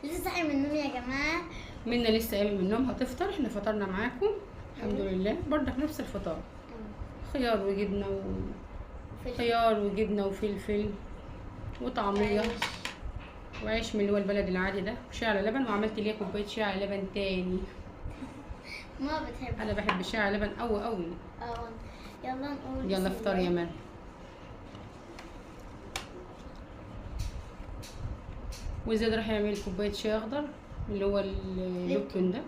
لسه صاحي من النوم يا جماعه. منا لسه قايمه من النوم هتفطر. احنا فطرنا معاكم الحمد لله، برضك نفس الفطار، خيار وجبنه خيار وجبنه وفلفل وطعميه وعيش من اللي هو البلد العادي ده وشاي على لبن. وعملت ليه كوبايه شاي على لبن تاني. ما بتحب؟ انا بحب الشاي على لبن قوي قوي. يلا نقول يلا افطر يا مان. وزياد راح يعمل كوبايه شاي اخضر اللي هو اللوبتون ده.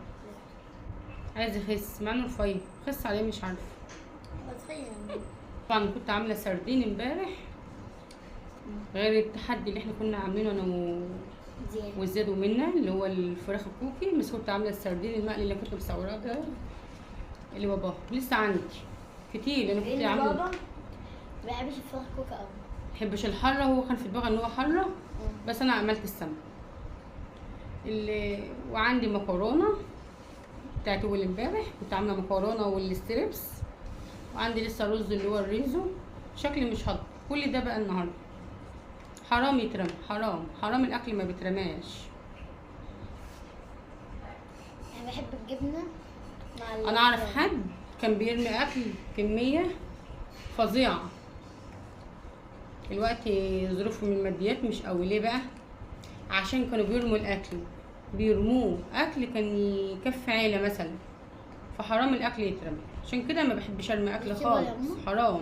عايز يخس مع انه رفيع، خس عليه مش عارفه. طبعا كنت عامله سردين امبارح غير التحدي اللي احنا كنا عاملينه انا وزياد ومنى اللي هو الفراخ الكوكي، بس كنت عامله السردين المقلي اللي كنت مصوراه ده اللي باباه لسه عندي كتير. انا كنت عامله بابا ما بيحبش الفراخ كوكي قوي، ما بحبش الحره، هو كان في دماغه ان هو حره بس انا عملت السمك وعندي مكرونه بتاعت اول امبارح، كنت عامله مكرونه والستريبس، وعندي لسه رز اللي هو الريزو. شكلي مش هضم كل ده بقى النهارده. حرام يترمى، حرام حرام الاكل ما بيترماش. انا بحب الجبنه مع انا اعرف حد كان بيرمي اكل كميه فظيعه. دلوقتي ظروفهم الماديات مش قوي. ليه بقى؟ عشان كانوا بيرموا الاكل، بيرموه اكل كان يكفي عيله مثلا، فحرام الاكل يترمى. عشان كده ما بحبش ارمي اكل خالص، حرام.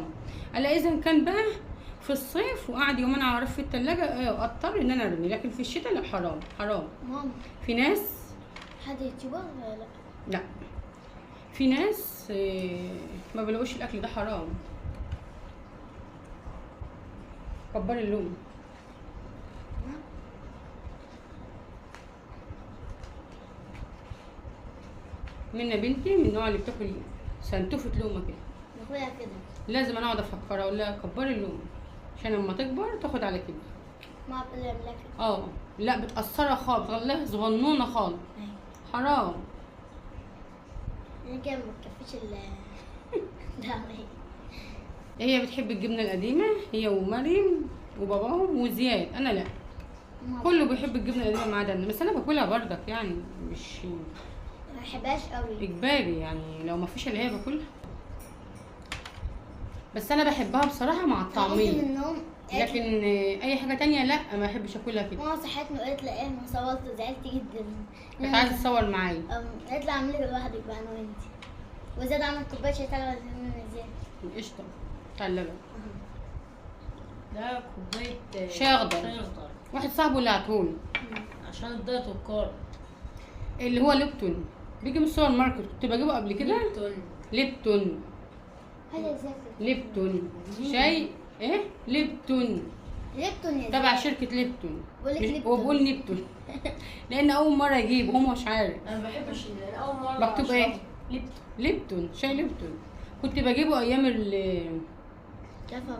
الا اذا كان بقى في الصيف وقعد يومين على رف التلاجة اضطر ان انا ارمي، لكن في الشتاء لا، حرام حرام. ماما في ناس حد يوتيوبر ولا لا؟ لا، في ناس ما بيلاقوش الاكل ده حرام. كبري اللون. منى بنتي من النوع اللي بتاكل سنتوفة لقمه كده. باكلها كده. لازم انا اقعد افكرها اقول لها كبري اللقمه عشان لما تكبر تاخد على كده. ما بتعملها كده. لا بتأثرها خالص، بتخليها صغنونه خالص. حرام. انا كده ما بتكفيش ده. هي بتحب الجبنه القديمه هي ومريم وباباهم وزياد، انا لا. كله بيحب الجبنه القديمه ما عدا انا، بس انا باكلها بردك يعني مش ما بحبهاش قوي اجباري، يعني لو ما فيش اللي هي باكلها، بس انا بحبها بصراحه مع الطعميه. لكن اي حاجه تانية لا ما بحبش اكلها كده. ماما صحتني وقالت لي ايه، ما صورت زعلت جدا. كنت عايزه اتصور معايا. قالت لي اعمل لك لوحدك بقى انا وانتي. وزياد عمل كوبايه شاي تغلى من زياد. قشطه بتاع اللبن ده كوبايه شاي اخضر. واحد صاحبه اللي عطولي عشان الدايت والكارب اللي هو ليبتون، بيجي من السوبر ماركت، كنت بجيبه قبل كده. ليبتون ليبتون شاي ايه ليبتون تبع شركه ليبتون. وبقول ليبتون لان اول مره يجيب هو مش عارف. انا ما بحبش اول مره مكتوب ايه؟ ليبتون شاي ليبتون. كنت بجيبه ايام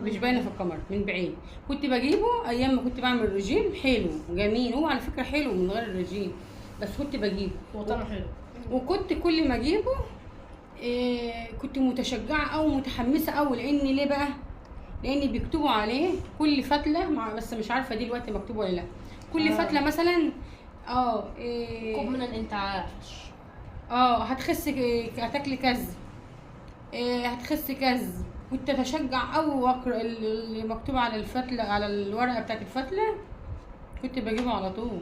مش باينه في الكاميرا من بعيد. كنت بجيبه ايام ما كنت بعمل رجيم. حلو جميل، هو على فكره حلو من غير الرجيم، بس كنت بجيبه هو طعمه حلو. وكنت كل ما اجيبه كنت متشجعه او متحمسه او لاني ليه بقى؟ لان بيكتبوا عليه كل فتله بس مش عارفه دي دلوقتي مكتوب ولا لا. كل فتله مثلا كوب من الانتعاش هتخس، هتاكلي كذا، هتخس كذا. كنت اتشجع او اقرا اللي مكتوب على الفتله على الورقه بتاعت الفتله، كنت بجيبه على طول.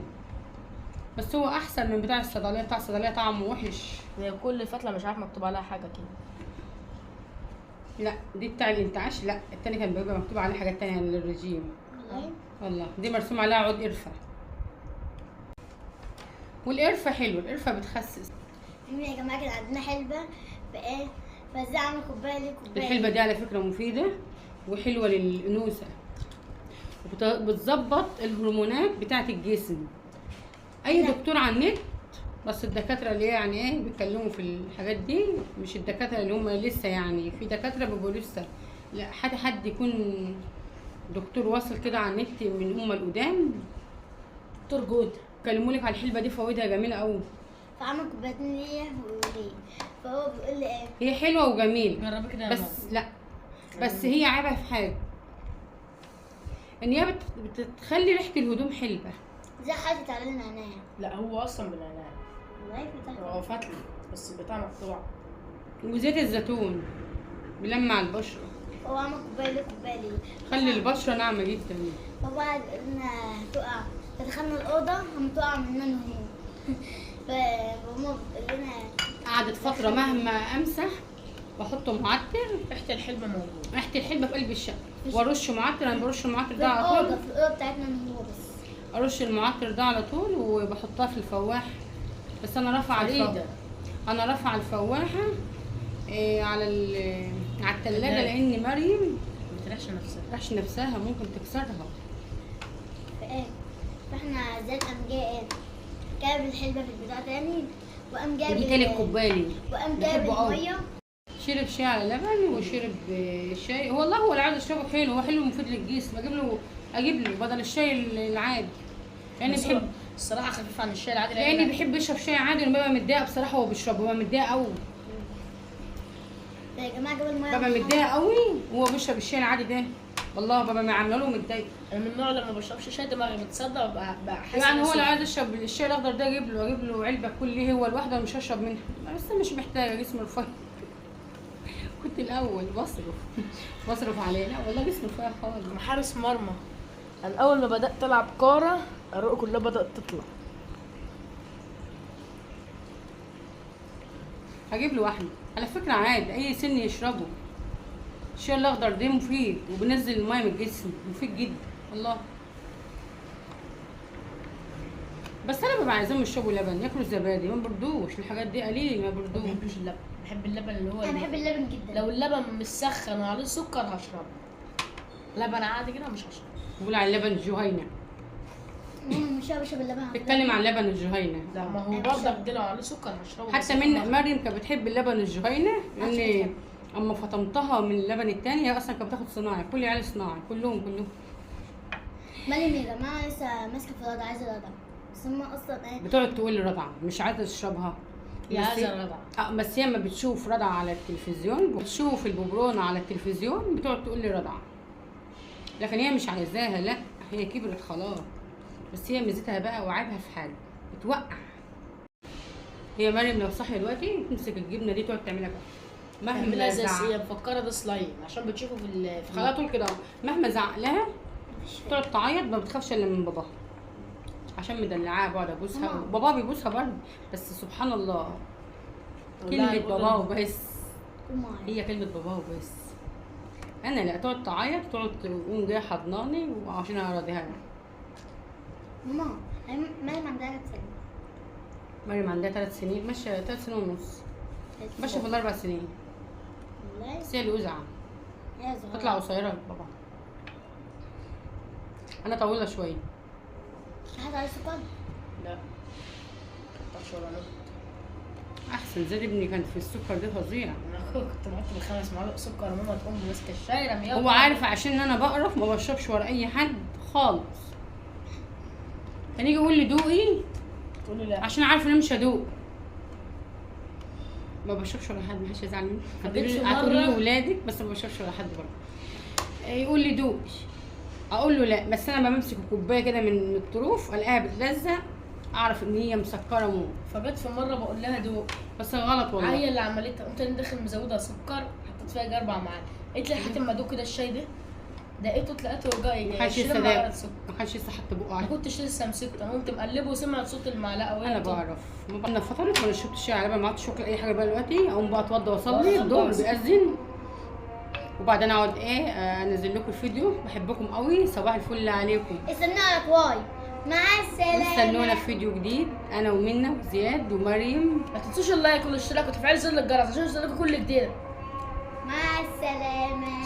بس هو احسن من بتاع الصيدليه. بتاع الصيدليه طعمه وحش. هي كل فتله مش عارف مكتوب عليها حاجه كده. لا دي بتاع الانتعاش، لا التاني كان بيبقى مكتوب عليه حاجات تانية للرجيم. والله دي مرسوم عليها عود قرفه، والقرفه حلو، القرفه بتخسس. يا جماعه كان عندنا حلبه فايه، فازاي اعمل كوبايه ليه كوبايه. الحلبه دي على فكره مفيده وحلوه للانوثه، وبتظبط الهرمونات بتاعه الجسم. اي دكتور على النت، بس الدكاتره اللي يعني ايه بيتكلموا في الحاجات دي مش الدكاتره اللي هم لسه، يعني في دكاتره بيبقوا لسه لا، حد يكون دكتور واصل كده على النت من هم القدام. دكتور جود كلموا لك على الحلبه دي، فوائدها جميله قوي. فعمل كوبايتين ليا وليه، فهو بيقول لي ايه، هي حلوه وجميله جربي كده بس لا، بس هي عيبها في حاجه، ان هي بتخلي ريحه الهدوم حلوه. زي حاطط عليه نعناع. لا هو اصلا بالنعناع. والله في تحت. هو فتلي بس بتاع مقطوع. وزيت الزيتون بيلمع البشره، هو عمل كوبايه ليه كوبايه ليه. خلي البشره ناعمه جدا. فبعد انها هتقع، فدخلنا الاوضه هم تقع مننا نهون. فماما بتقول لنا قعدت فتره مهما امسح واحط معطر، ريحه الحلبة موجودة. ريحه الحلبه في قلب الشقه، وارش معطر. انا برش المعطر في ده على طول، الأوضة بتاعتنا هو بس. ارش المعطر ده على طول وبحطها في الفواح. بس انا رافعه فريدة. انا رافعه الفواحه على على الثلاجه، لان مريم ما بتريحش نفسها. متفتحش نفسها، ممكن تكسرها. فايه، فاحنا زاد قام جاي جاب الحلبة في البتاع تاني، وقام جاب ودي تالت كوبايه لي، وقام جاب بحبه قوي. المية. شرب شاي على لبن وشرب شاي. والله هو اللي عايز اشربه حلو، هو حلو ومفيد للجسم. اجيب له بدل الشاي العادي، لاني بس بحب، هو الصراحة خفيف عن الشاي العادي. لاني بحب اشرب شاي عادي. لما ببقى متضايقه بصراحه هو بيشربه، ببقى متضايقه قوي، يا جماعة جاب المية. ببقى متضايقه قوي وهو بيشرب الشاي العادي ده. والله ببقى عامله له متضايقه. انا من النوع لما بشربش شاي دماغي بتصدع وببقى حاسة يعني هو نفسي- لو عايز يشرب الشاي الاخضر ده اجيب له علبه كل هو الواحده، مش هشرب منها. بس مش محتاجه، جسمي رفيع. كنت الاول بصرف عليه. لا والله جسمي رفيع خالص. انا حارس مرمى. انا اول ما بدات العب كوره الرؤى كلها بدات تطلع. هجيب له واحده على فكره عادي، اي سن يشربه. الشاي الاخضر ده مفيد وبنزل الميه من الجسم، مفيد جدا والله. بس انا ببقى عايزاهم يشربوا لبن، ياكلوا زبادي، ما بردوش الحاجات دي قليل، ما ما بردوش. بحبش اللبن. بحب اللبن اللي هو انا بحب اللبن جدا. لو اللبن مسخن وعليه سكر هشربه. لبن عادي كده مش هشربه. بقول على اللبن الجهينه، ماما مش بشرب اللبن. بتتكلم عن لبن الجهينه. لا ما هو أنا برضه بشرب. بديله عليه سكر هشربه. حتى بس من طبعاً. مريم كانت بتحب اللبن الجهينه، عشان لان بتحب. اما فطمتها من اللبن التاني هي اصلا كانت بتاخد صناعي. كل عيال صناعي كلهم. مريم يا جماعة لسه ماسكة في الوضع، عايزة الوضع. بس هما اصلا ايه، بتقعد تقول لي رضعه مش عايزه تشربها. يا بس عايزة رضع. بس هي ما بتشوف رضعه على التلفزيون، بتشوف الببرونه على التلفزيون، بتقعد تقول لي رضعه. لكن هي مش عايزاها، لا هي كبرت خلاص. بس هي ميزتها بقى وعيبها في حاجه، بتوقع. هي مريم لو صاحيه دلوقتي تمسك الجبنه دي تقعد تعملها كده، مهما تعملها زي زعق. هي مفكرة ده سلايم عشان بتشوفه في خلاص طول كده مهما زعق لها مفيش فايدة. تقعد تعيط، ما بتخافش الا من باباها عشان مدلعاها. بقعد ابوسها ماما. وبابا بيبوسها برضه. بس سبحان الله والله كلمة بقول بابا له- وبس، وماي. هي كلمة بابا وبس. انا لا، تقعد تعيط، تقعد تقوم جايه حضناني وعشان اراضيها. ماما مريم عندها 3 سنين. مريم عندها 3 سنين، ماشيه 3 سنين ونص، ماشيه في ال4 سنين. والله بس هي اللي وزعه، هي صغيرة. تطلع قصيره بابا. انا طويله شويه. حاطة عليه سكر. لا كتر ولا نقط. احسن زاد ابني كان في السكر ده فظيع. انا كنت بحط ب5 معالق سكر وماما تقوم ماسكه الشاي رميها. هو عارف عشان انا بقرف ما بشربش ورا اي حد خالص. كان يجي يقول لي دوقي تقول لي لا. عشان عارف ان انا مش هدوق. ما بشربش ولا حد، محدش يزعل مني. خدت في هتقولي لي مرة- ولادك، بس ما بشربش ولا حد برضه. يقول لي دوق، اقول له لا. بس انا لما بمسك الكوبايه كده من الطروف الاقيها بتلزق، اعرف ان هي مسكره موت. فجت في مره بقول لها دوق. بس غلط والله. هي اللي عملتها. قمت انا داخل مزوده سكر حطيت فيها 4 معالق. قالت لي حتى ما ادوق كده الشاي ده دقيته تلاقيته جاي محدش شرب لسه معلقة داق، سكر. محدش لسه حط بقه ما عليه. كنتش لسه مسكته. انا قمت مقلبه وسمعت صوت المعلقه وهي انا بتطلع. بعرف. انا فطرت وانا شربت الشاي على بالي، ما عدتش واكل اي حاجه بقى دلوقتي. اقوم بقى اتوضى واصلي الظهر بيأذن، وبعدين اقعد انزل لكم الفيديو. بحبكم قوي، صباح الفل عليكم. استنوا على كواي. مع السلامة. استنونا في فيديو جديد، انا ومنى وزياد ومريم. ما تنسوش اللايك والاشتراك وتفعيل زر الجرس عشان يوصلكوا كل جديد. مع السلامة.